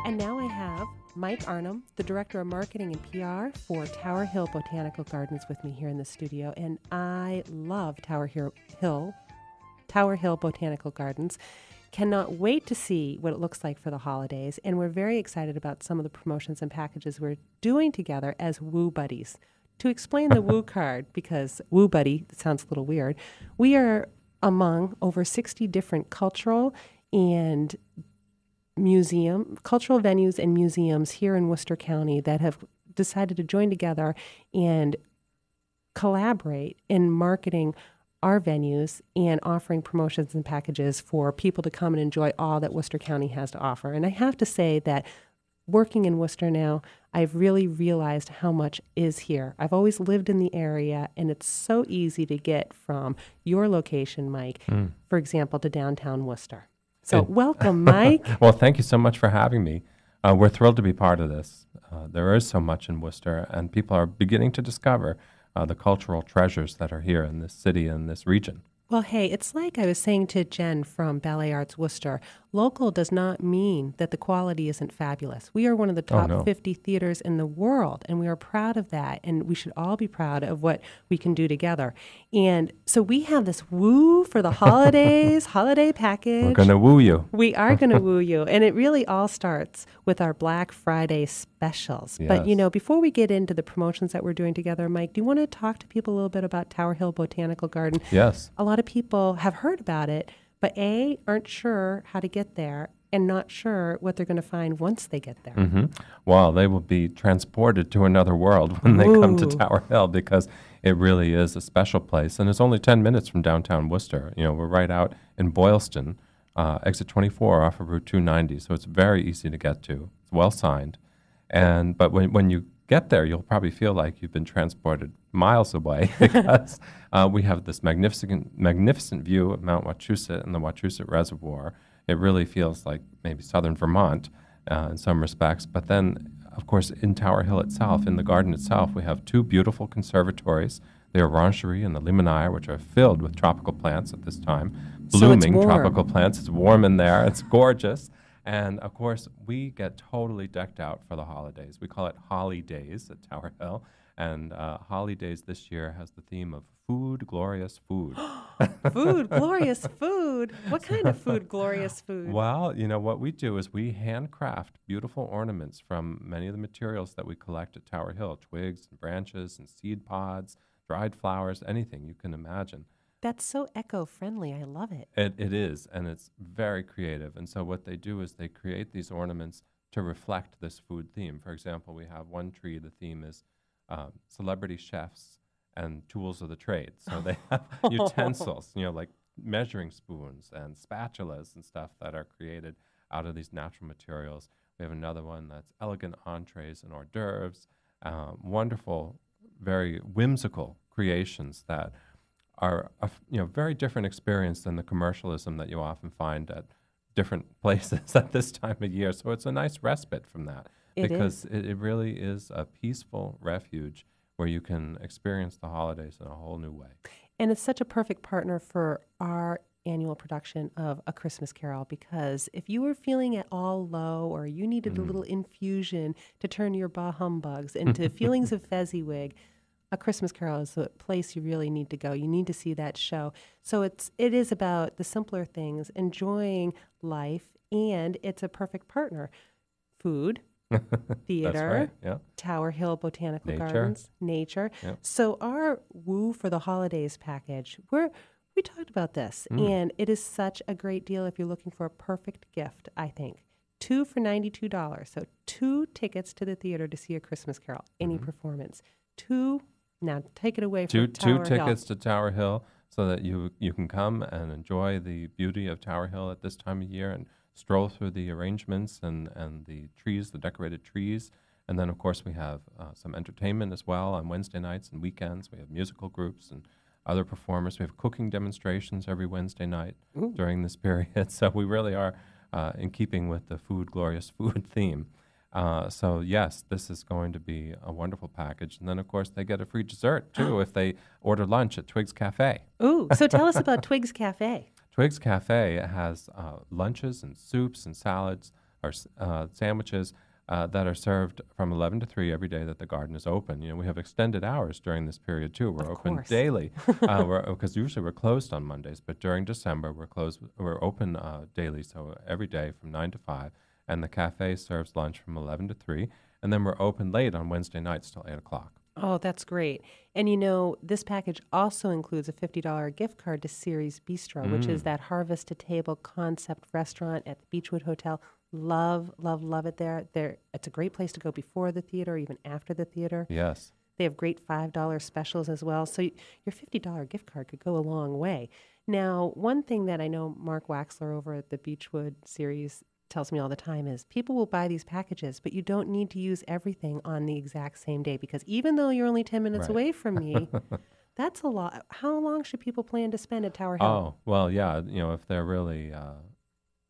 And now I have Mike Arnum, the Director of Marketing and PR for Tower Hill Botanical Gardens with me here in the studio. And I love Tower Hill Botanical Gardens. Cannot wait to see what it looks like for the holidays. And we're very excited about some of the promotions and packages we're doing together as Woo Buddies. To explain the Woo card, because Woo Buddy sounds a little weird, we are among over 60 different cultural venues and museums here in Worcester County that have decided to join together and collaborate in marketing our venues and offering promotions and packages for people to come and enjoy all that Worcester County has to offer. And I have to say that working in Worcester now, I've really realized how much is here. I've always lived in the area, and it's so easy to get from your location, Mike, for example, to downtown Worcester. So welcome, Mike. Well, thank you so much for having me. We're thrilled to be part of this. There is so much in Worcester, and people are beginning to discover the cultural treasures that are here in this city and this region. Well, hey, it's like I was saying to Jen from Ballet Arts Worcester, local does not mean that the quality isn't fabulous. We are one of the top 50 theaters in the world, and we are proud of that, and we should all be proud of what we can do together. And so we have this woo for the holidays, holiday package. We're going to woo you. We are going to woo you, and it really all starts with our Black Friday specials. Yes. But, before we get into the promotions that we're doing together, Mike, do you want to talk to people a little bit about Tower Hill Botanical Garden? Yes. A lot of people have heard about it, but aren't sure how to get there and not sure what they're going to find once they get there. Mm-hmm. Well, they will be transported to another world when they come to Tower Hill, because it really is a special place. And it's only 10 minutes from downtown Worcester. We're right out in Boylston, exit 24 off of Route 290, so it's very easy to get to. It's well signed. But when you get there, you'll probably feel like you've been transported miles away, because we have this magnificent view of Mount Wachusett and the Wachusett Reservoir. It really feels like maybe southern Vermont in some respects. But then, of course, in Tower Hill itself, in the garden itself, we have two beautiful conservatories, the Orangery and the Limonare, which are filled with tropical plants at this time, blooming tropical plants. It's warm in there. It's gorgeous. And, of course, we get totally decked out for the holidays. We call it Holly Days at Tower Hill. And Holly Days this year has the theme of food, glorious food. Food, glorious food. What kind of food, glorious food? Well, what we do is we handcraft beautiful ornaments from many of the materials that we collect at Tower Hill, twigs and branches and seed pods, dried flowers, anything you can imagine. That's so eco-friendly. I love it. It is, and it's very creative. And so what they do is they create these ornaments to reflect this food theme. For example, we have one tree, the theme is celebrity chefs and tools of the trade. So they have utensils, like measuring spoons and spatulas and stuff that are created out of these natural materials. We have another one that's elegant entrees and hors d'oeuvres, wonderful, very whimsical creations that are a very different experience than the commercialism that you often find at different places at this time of year. So it's a nice respite from that, because it really is a peaceful refuge where you can experience the holidays in a whole new way. And it's such a perfect partner for our annual production of A Christmas Carol, because if you were feeling at all low, or you needed a little infusion to turn your bah humbugs into feelings of Fezziwig, A Christmas Carol is the place you really need to go. You need to see that show. So it is about the simpler things, enjoying life, and it's a perfect partner. Food, theater, That's right. Yeah. Tower Hill Botanical Gardens, nature. Yep. So our Woo for the Holidays package, we talked about this, and it is such a great deal if you're looking for a perfect gift, I think. 2 for $92. So 2 tickets to the theater to see A Christmas Carol, any performance. Now take it away from Tower Hill. 2 tickets to Tower Hill, so that you can come and enjoy the beauty of Tower Hill at this time of year and stroll through the arrangements and the trees, the decorated trees. And then, of course, we have some entertainment as well on Wednesday nights and weekends. We have musical groups and other performers. We have cooking demonstrations every Wednesday night during this period. So we really are in keeping with the food, glorious food theme. So yes, this is going to be a wonderful package. And then, of course, they get a free dessert, too, if they order lunch at Twig's Cafe. Ooh, so tell us about Twig's Cafe. Twig's Cafe has lunches and soups and salads sandwiches that are served from 11 to 3 every day that the garden is open. You know, we have extended hours during this period too. We're Of open course. daily because usually we're closed on Mondays, but during December we're open daily, so every day from 9 to 5, and the cafe serves lunch from 11 to 3, and then we're open late on Wednesday nights till 8 o'clock. Oh, that's great. And you know, this package also includes a $50 gift card to Series Bistro, which is that harvest to table concept restaurant at the Beechwood Hotel. Love, love, love it there. It's a great place to go before the theater, even after the theater. Yes. They have great $5 specials as well. So your $50 gift card could go a long way. Now, one thing that I know Mark Waxler over at the Beechwood series tells me all the time is people will buy these packages, but you don't need to use everything on the exact same day, because even though you're only 10 minutes Right. away from me, that's a lot. How long should people plan to spend at Tower Hill? Oh, well, yeah, you know, if they're really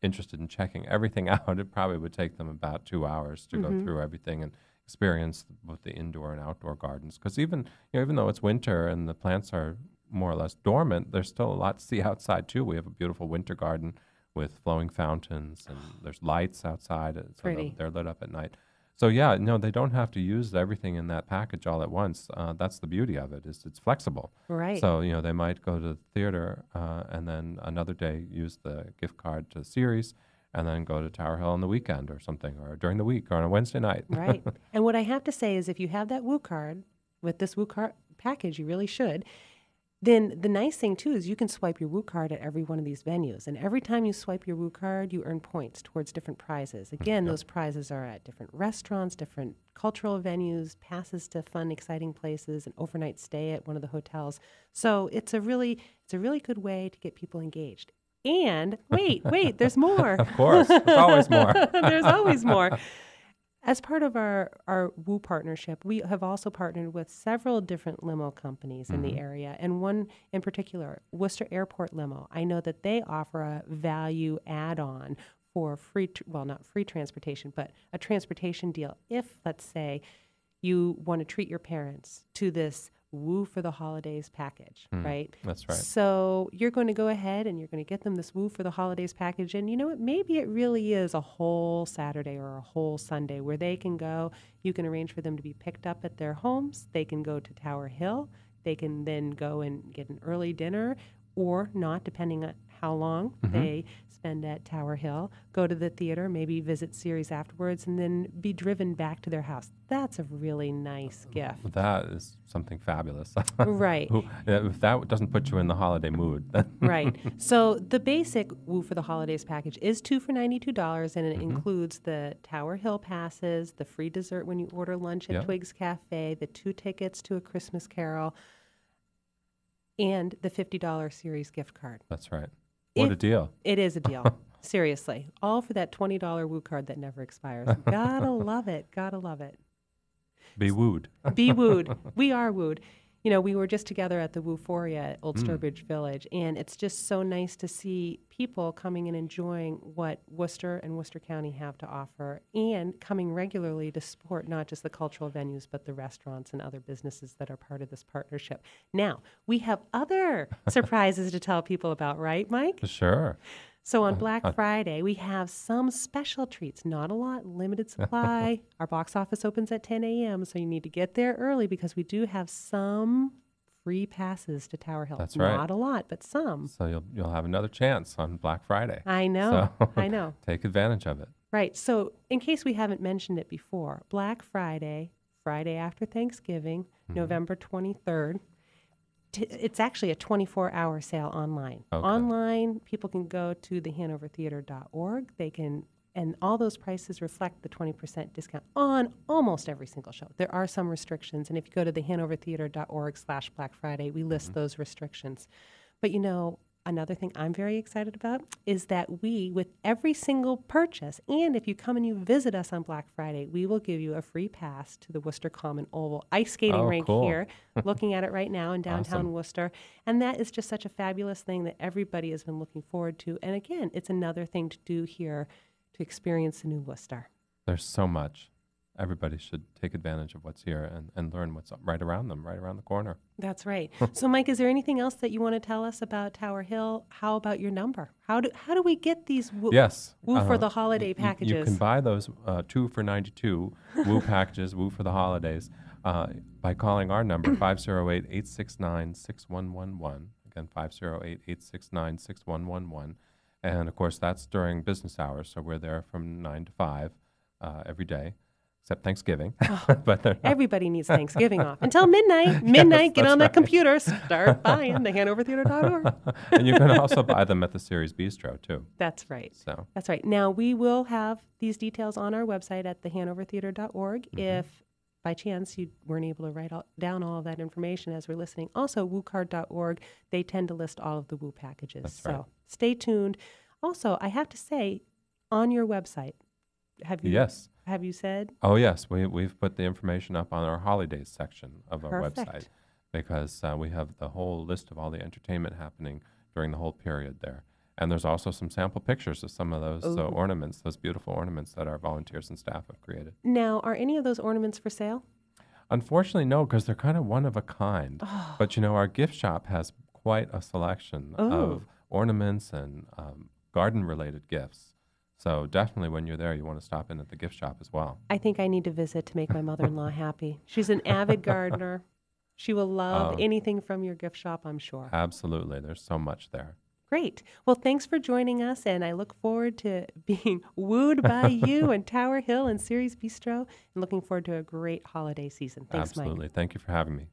interested in checking everything out, it probably would take them about 2 hours to go through everything and experience both the indoor and outdoor gardens. Because even though it's winter and the plants are more or less dormant, there's still a lot to see outside too. We have a beautiful winter garden with flowing fountains, and there's lights outside, so Pretty. they're lit up at night. So yeah, no, they don't have to use everything in that package all at once. That's the beauty of it, is it's flexible. Right. So, you know, they might go to the theater and then another day use the gift card to Series, and then go to Tower Hill on the weekend or something, or during the week or on a Wednesday night. Right. And what I have to say is, if you have that Woo card with this Woo card package, you really should. Then the nice thing too is you can swipe your Woo card at every one of these venues, and every time you swipe your Woo card, you earn points towards different prizes. Again, those prizes are at different restaurants, different cultural venues, passes to fun, exciting places, an overnight stay at one of the hotels. So it's a really good way to get people engaged. And wait, there's more. Of course, there's always more. There's always more. As part of our Woo partnership, we have also partnered with several different limo companies in the area, and one in particular, Worcester Airport Limo. I know that they offer a value add-on for not free transportation, but a transportation deal if, let's say, you want to treat your parents to this Woo for the Holidays package, right? That's right. So you're going to go ahead and you're going to get them this Woo for the Holidays package. And you know what? Maybe it really is a whole Saturday or a whole Sunday where they can go. You can arrange for them to be picked up at their homes. They can go to Tower Hill. They can then go and get an early dinner, or not, depending on how long they spend at Tower Hill, go to the theater, maybe visit Series afterwards, and then be driven back to their house. That's a really nice gift. That is something fabulous. Right. If that doesn't put you in the holiday mood, then Right. So the basic Woo for the Holidays package is 2 for $92, and it includes the Tower Hill passes, the free dessert when you order lunch at Twiggs Cafe, the 2 tickets to A Christmas Carol, and the $50 Series gift card. That's right. What a deal. It is a deal. Seriously. All for that $20 Woo card that never expires. Gotta love it. Gotta love it. Be wooed. Be wooed. We are wooed. You know, we were just together at the Wooforia at Old Sturbridge Village, and it's just so nice to see people coming and enjoying what Worcester and Worcester County have to offer, and coming regularly to support not just the cultural venues, but the restaurants and other businesses that are part of this partnership. Now, we have other surprises to tell people about, right, Mike? Sure. So on Black Friday, we have some special treats. Not a lot, limited supply. Our box office opens at 10 a.m., so you need to get there early because we do have some free passes to Tower Hill. That's right. Not a lot, but some. So you'll have another chance on Black Friday. I know. So I know. take advantage of it. Right. So in case we haven't mentioned it before, Black Friday, Friday after Thanksgiving, November 23rd, it's actually a 24-hour sale online. Okay. Online, people can go to thehanovertheater.org. They can, and all those prices reflect the 20% discount on almost every single show. There are some restrictions, and if you go to thehanovertheater.org/Black Friday, we list those restrictions. But you know, another thing I'm very excited about is that we, with every single purchase, and if you come and you visit us on Black Friday, we will give you a free pass to the Worcester Common Oval ice skating rink cool. here, looking at it right now in downtown Awesome. Worcester. And that is just such a fabulous thing that everybody has been looking forward to. And again, it's another thing to do here to experience the new Worcester. There's so much. everybody should take advantage of what's here and learn what's right around them, right around the corner. That's right. So, Mike, is there anything else that you want to tell us about Tower Hill? How about your number? How do we get these Yes. Woo for the holiday packages? You can buy those 2 for $92 Woo packages, Woo for the holidays, by calling our number, 508-869-6111. Again, 508-869-6111. And, of course, that's during business hours, so we're there from 9 to 5 every day. Except Thanksgiving. But everybody needs Thanksgiving off. Until midnight. Midnight, get on that computer, start buying the HanoverTheater.org. And you can also buy them at the Series Bistro, too. That's right. So that's right. Now, we will have these details on our website at thehanovertheater.org. If, by chance, you weren't able to write down all of that information as we're listening, also woocard.org, they tend to list all of the Woo packages. That's so right. stay tuned. Also, I have to say, on your website, Yes. Have you said? Oh, yes. We've put the information up on our holidays section of our Perfect. website because we have the whole list of all the entertainment happening during the whole period there. And there's also some sample pictures of some of those ornaments, those beautiful ornaments that our volunteers and staff have created. Now, are any of those ornaments for sale? Unfortunately, no, because they're kind of one of a kind. Oh. But, our gift shop has quite a selection of ornaments and garden-related gifts. So definitely when you're there, you want to stop in at the gift shop as well. I think I need to visit to make my mother-in-law happy. She's an avid gardener. She will love anything from your gift shop, I'm sure. Absolutely. There's so much there. Great. Well, thanks for joining us, and I look forward to being wooed by you and Tower Hill and Series Bistro, and looking forward to a great holiday season. Thanks, Absolutely. Mike. Thank you for having me.